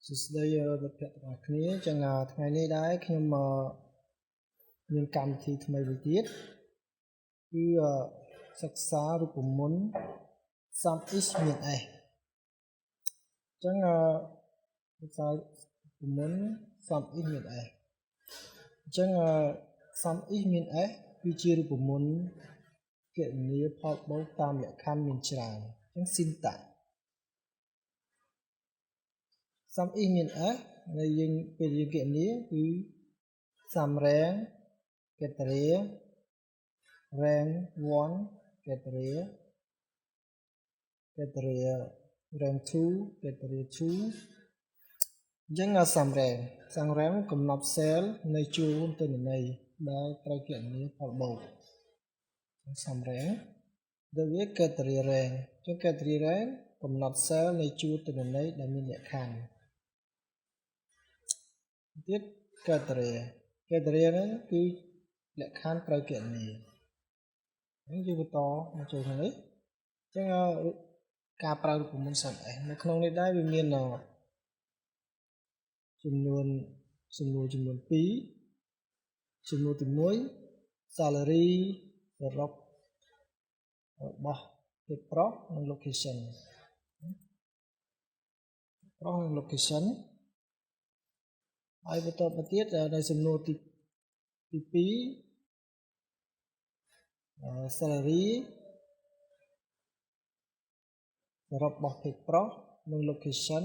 Today the pet ofគ្នាចឹងថ្ងៃនេះដែរខ្ញុំមានកម្មវិធីថ្មីមួយទៀតគឺសិក្សារូបមន្ត Sumifs មាន S ចឹងសិក្សារូបមន្ត Sumifs មាន S ចឹងSumifs មាន S គឺជារូបមន្តគណនាផលបូកតាមលក្ខខណ្ឌមានច្រើនចឹង syntax Sumifs មាន S នៅយើងពេលយើងគណនាគឺ sum rank criteria rank 1 criteria rank 2 criteria 2អញ្ចឹងsum rank កំណត់ cell នៃជួរទិន្នន័យដែលត្រូវគណនាផលបូក sum rank ដូចវា criteria rank អញ្ចឹង criteria rank កំណត់ cell នៃជួរទិន្នន័យដែលមានលក្ខខណ្ឌទៀត criteria ហ្នឹងគឺលក្ខខណ្ឌត្រូវគណនាអញ្ចឹងយើងបន្តមកចូលខាងនេះអញ្ចឹងការប្រើរូបមន្ត Sumifs នៅក្នុងនេះដែរវាមានចំនួន2ចំនួនទី1 salary សរុបរបស់ភាពប្រុសនិង location ហើយបន្តមកទៀតនៅសំណួរទី2 salary សរុបរបស់ភាពប្រុសនិង location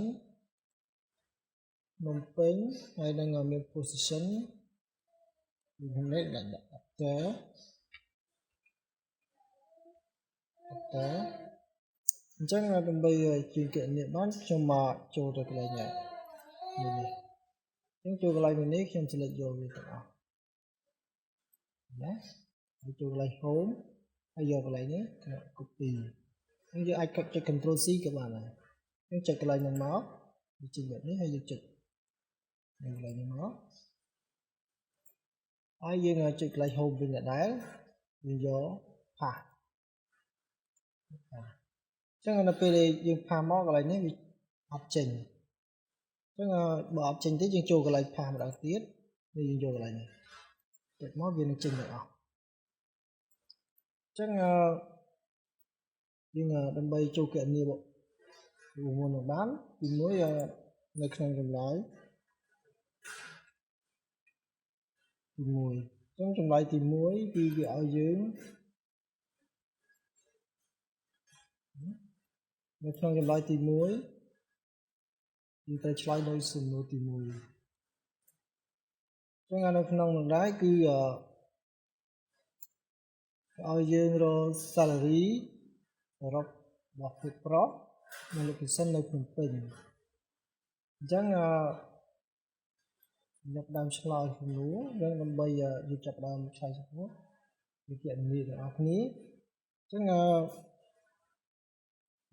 នំពេញហើយនឹងមាន position នេះដាក់ after អញ្ចឹងដើម្បីជាងគណនាបានខ្ញុំមកចូលទៅកន្លែងនេះអញ្ចឹងចូលកន្លែងនេះខ្ញុំ select យកវាទាំងអស់ណាហើយចូលកន្លែង home ហើយយកកន្លែងនេះ copy អញ្ចឹងយើងអាចចុច control C ក៏បានដែរអញ្ចឹងចុចកន្លែងហ្នឹងមកវាចេញបែបនេះហើយយើងចុចកន្លែងនេះមកហើយយើងចុចកន្លែង home វិញដែរយើងយក path អញ្ចឹងនៅពេលយើង path មកកន្លែងនេះវាអត់ចេញអញ្ចឹងបើអត់ចេញទេយើងចូលកន្លែង path ម្ដងទៀតហើយយើងយកកន្លែងនេះចុចមកវានឹងចេញទាំងអស់អញ្ចឹងយើងដើម្បីចូលគណនារូបមន្តនឹងបានទី1នៅក្នុងចម្លើយទី1អញ្ចឹងចម្លើយទី1គឺវាឲ្យយើងនៅក្នុងចម្លើយទី1យើងត្រូវឆ្លើយដោយសំណួរទី1អញ្ចឹងនៅក្នុងនោះដែរគឺឲ្យយើងរក salary សរុបរបស់ភាពប្រុសនិង location នៅភ្នំពេញអញ្ចឹងយកដើមឆ្លើយសំណួរយើងដើម្បីយកចាប់ដើមឆ្លើយសំណួរវិគណនាទាំងអស់គ្នាអញ្ចឹង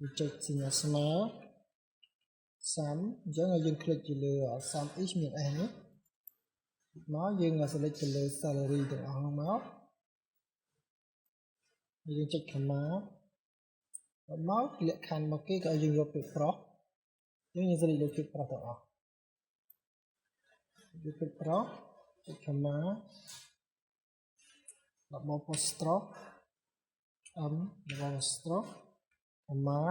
វាចុចសញ្ញាស្មើ sum អញ្ចឹងយើងคลิกទៅលើ Sumifs មាន S នេះមកយើង select ទៅលើ salary ទាំងអស់ហ្នឹងមកយើងចុច comma មកលក្ខខណ្ឌមកគេក៏ឲ្យយើងយកភាពប្រុសយើង select លើភាពប្រុសទាំងអស់យកភាពប្រុសចុច comma របស់ apostrophe m របស់ apostrophe comma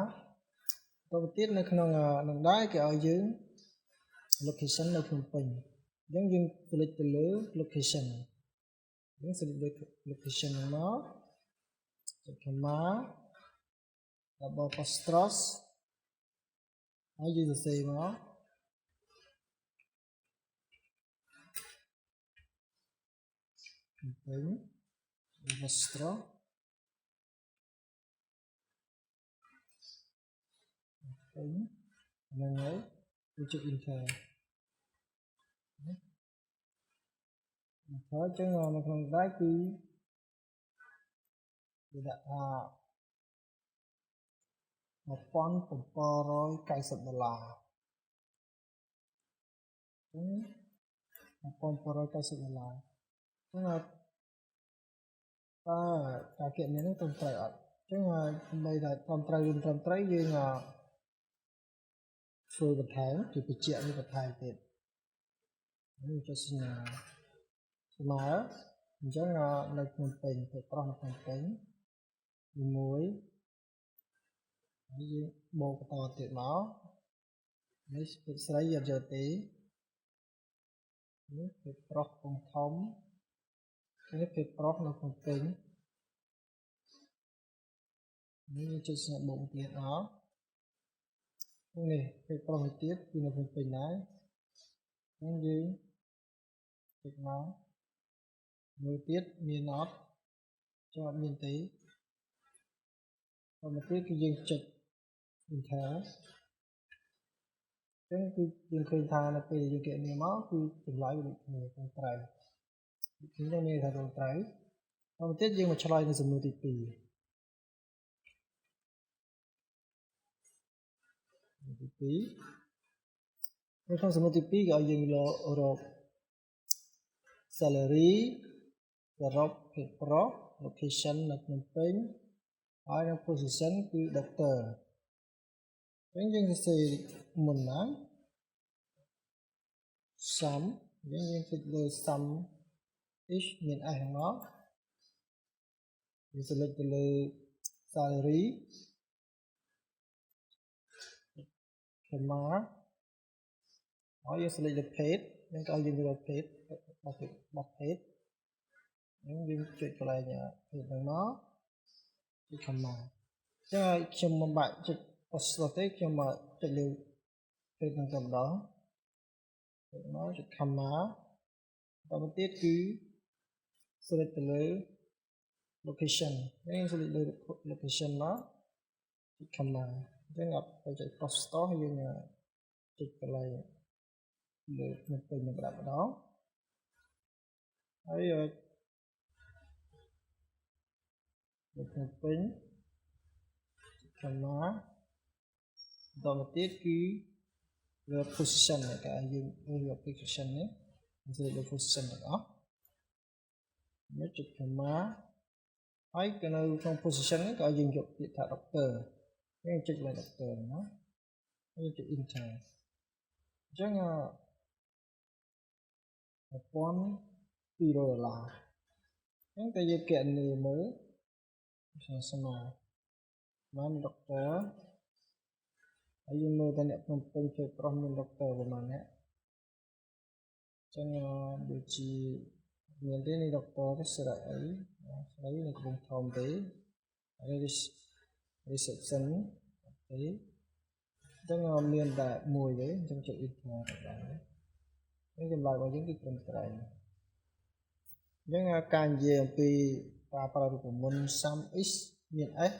ទៅទៀតនៅក្នុងនឹងដែរគេឲ្យយើង location នៅភ្នំពេញអញ្ចឹងយើង select ទៅលើ location យើង select លើ location ហ្នឹងមកចុច comma របស់ apostrophe ហើយយើងសរសេរមកភ្នំពេញ apostropheហ្នឹងហើយយើងចុច enter អញ្ចឹងនៅក្នុងដែរគឺវាដាក់ថា$1790 ការគណនានេះត្រឹមត្រូវអត់អញ្ចឹងដើម្បីតែត្រឹមត្រូវយើង ធ្វើបន្ថែមគឺបញ្ជាក់នេះបន្ថែមទៀតនេះចុចសញ្ញាស្មើអញ្ចឹងនៅក្នុងពេញទៅប្រុសនៅក្នុងពេញមួយហើយយើងបូកបន្តទៀតមកនេះភាពស្រីយកយកទេនេះភាពប្រុសធំធំនេះភាពប្រុសនៅក្នុងពេញនេះចុចសញ្ញាបូកទៀតមកនេះភាពប្រុសមួយទៀតគឺនៅក្នុងពេញដែរហ្នឹងយើងចុចមកមួយទៀតមានអត់ចុះអត់មានទេហើយមួយទៀតគឺយើងចុច enter អញ្ចឹងគឺយើងឃើញថានៅពេលយើងគេនេះមកគឺចម្លើយដូចគ្នាត្រឹមត្រូវខ្ញុំមានថាត្រឹមត្រូវហើយមួយទៀតយើងមកឆ្លើយនៅសំណួរទី2នៅក្នុងសំណួរទី2គេឲ្យយើងរក salary សរុបភាពប្រុស location នៅភ្នំពេញហើយនៅ position គឺ doctor អញ្ចឹងយើងសរសេរមុនណាsum យើងគិតលើ sum is មាន s ហ្នឹងមកយើង select ទៅលើ salary comma ហើយយើង select លើ page យើងក៏ឲ្យយើងរក page របស់ page យើងចុចកន្លែង page ហ្នឹងមកចុច comma ចឹងខ្ញុំមិនបាច់ចុច post ទេខ្ញុំមកចុចលើ page ហ្នឹងតែម្ដងចុចមកចុច comma បន្តទៀតគឺ select ទៅលើ location យើង select លើ location មកចុច comma អញ្ចឹងអត់ទៅចុច post store យើងចុចកន្លែងលើនៅពេញនឹងម្ដងហើយនៅក្នុងពេញ comma បន្តទៀតគឺលើ position គេយើងលើ position នេះយើងលើ position ទាំងអស់មកចុច comma ហើយក៏នៅក្នុង position នេះក៏យើងយកពាក្យថា doctor យើងចុចលើ doctor ណាហើយចុច enter អញ្ចឹង$1200 អញ្ចឹងតែយើងគណនាមើលស្មើ doctor ហើយយើងមើលតែអ្នកភ្នំពេញជួយប្រុសមាន doctor ប្រហែលអ្នកអញ្ចឹងដូចជាមានទេនេះ doctor ទេស្រៈអីស្រីនៅកំពង់ធំទេហើយ reception ទេអញ្ចឹងមានតែមួយទេអញ្ចឹងចុច enter ទៅដែរនេះចម្លើយរបស់យើងគឺត្រឹមត្រូវអញ្ចឹងការនិយាយអំពីការប្រើរូបមន្ត Sumifs មាន s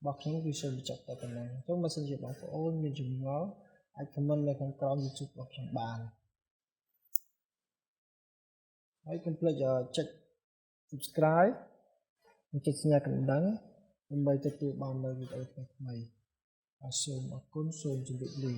របស់ខ្ញុំគឺសូមបញ្ចប់តែប៉ុណ្ណឹងអញ្ចឹងបើសិនជាបងប្អូនមានចម្ងល់អាច comment នៅខាងក្រោម YouTube របស់ខ្ញុំបានហើយកុំភ្លេចចុច subscribe និងចុចសញ្ញាកណ្ដឹងដើម្បីទទួលបាននូវវីដេអូថ្មីៗសូមអរគុណសូមជម្រាបលា